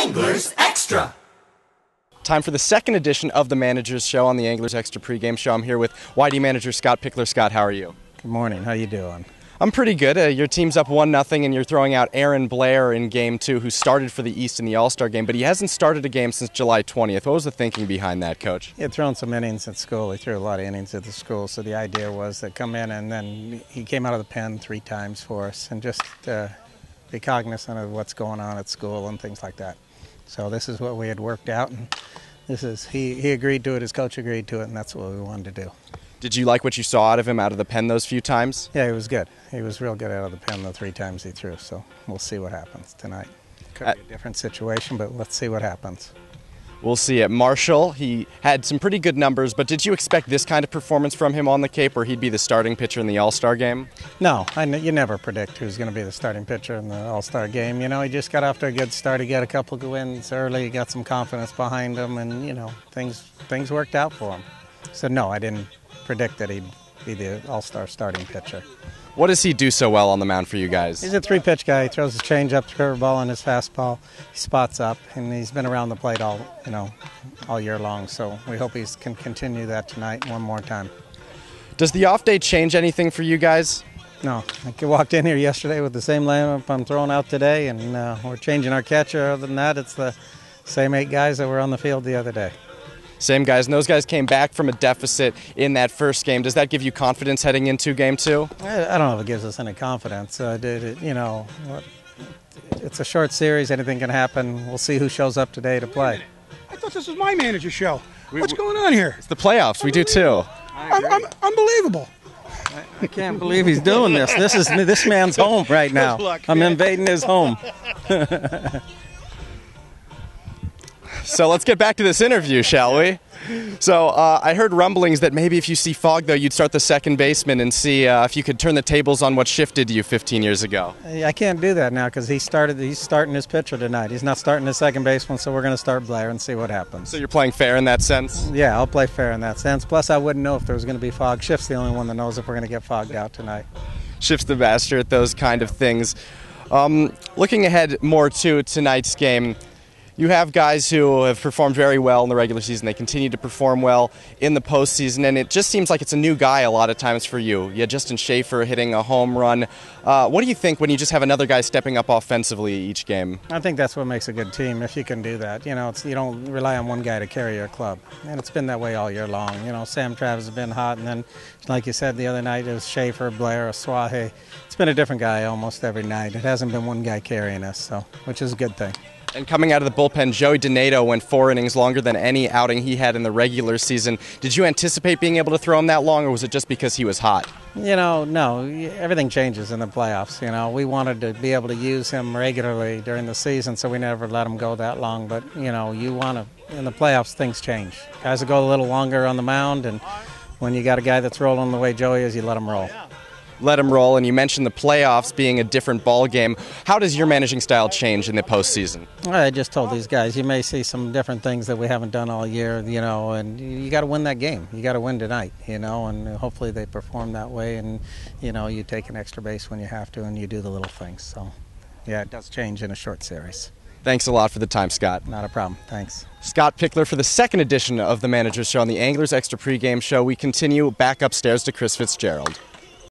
Anglers Extra. Time for the second edition of the Managers Show on the Anglers Extra pregame show. I'm here with YD manager Scott Pickler. Scott, how are you? Good morning. How you doing? I'm pretty good. Your team's up 1-0, and you're throwing out Aaron Blair in Game 2, who started for the East in the All-Star game, but he hasn't started a game since July 20th. What was the thinking behind that, Coach? He had thrown some innings at school. He threw a lot of innings at the school, so the idea was to come in, and then he came out of the pen 3 times for us, and just be cognizant of what's going on at school and things like that. So this is what we had worked out, and this is he agreed to it, his coach agreed to it, and that's what we wanted to do. Did you like what you saw out of him out of the pen those few times? Yeah, he was good. He was real good out of the pen the 3 times he threw, so we'll see what happens tonight. Could be a different situation, but let's see what happens. We'll see it. Marshall, he had some pretty good numbers, but did you expect this kind of performance from him on the Cape, where he'd be the starting pitcher in the All-Star game? No, you never predict who's going to be the starting pitcher in the All-Star game. You know, he just got off to a good start. He got a couple of wins early. He got some confidence behind him, and, you know, things worked out for him. So, no, I didn't predict that he'd be the All-Star starting pitcher. What does he do so well on the mound for you guys? He's a 3-pitch guy. He throws his changeup, curveball, and his fastball. He spots up, and he's been around the plate all year long. So we hope he can continue that tonight one more time. Does the off day change anything for you guys? No. I walked in here yesterday with the same lineup I'm throwing out today, and we're changing our catcher. Other than that, it's the same 8 guys that were on the field the other day. Same guys, and those guys came back from a deficit in that first game. Does that give you confidence heading into Game 2? I don't know if it gives us any confidence. It's a short series. Anything can happen. We'll see who shows up today to play. I thought this was my manager's show. What's going on here? It's the playoffs. We do too. Unbelievable. I can't believe he's doing this. This man's home right now. Luck, I'm invading his home. So let's get back to this interview, shall we? So I heard rumblings that maybe if you see fog, though, you'd start the second baseman and see if you could turn the tables on what shifted you 15 years ago. I can't do that now because he's starting his pitcher tonight. He's not starting his second baseman, so we're going to start Blair and see what happens. So you're playing fair in that sense? Yeah, I'll play fair in that sense. Plus, I wouldn't know if there was going to be fog. Schiff's the only one that knows if we're going to get fogged out tonight. Schiff's the master at those kind of things. Looking ahead more to tonight's game, you have guys who have performed very well in the regular season. They continue to perform well in the postseason, and it just seems like it's a new guy a lot of times for you. You had Justin Schaefer hitting a home run. What do you think when you just have another guy stepping up offensively each game? I think that's what makes a good team, if you can do that. You know, you don't rely on one guy to carry your club, and it's been that way all year long. You know, Sam Travis has been hot, and then, like you said the other night, it was Schaefer, Blair, Swahe. It's been a different guy almost every night. It hasn't been one guy carrying us, which is a good thing. And coming out of the bullpen, Joey Donato went 4 innings, longer than any outing he had in the regular season. Did you anticipate being able to throw him that long, or was it just because he was hot? You know, no. Everything changes in the playoffs. You know, we wanted to be able to use him regularly during the season, so we never let him go that long. But, you know, in the playoffs, things change. Guys will go a little longer on the mound, and when you got a guy that's rolling the way Joey is, you let him roll. Let him roll, and you mentioned the playoffs being a different ball game. How does your managing style change in the postseason? I just told these guys, you may see some different things that we haven't done all year, you know, and you got to win that game. You got to win tonight, you know, and hopefully they perform that way, and, you know, you take an extra base when you have to, and you do the little things. So, yeah, it does change in a short series. Thanks a lot for the time, Scott. Not a problem. Thanks. Scott Pickler for the second edition of the Managers Show on the Anglers Extra pregame show. We continue back upstairs to Chris Fitzgerald.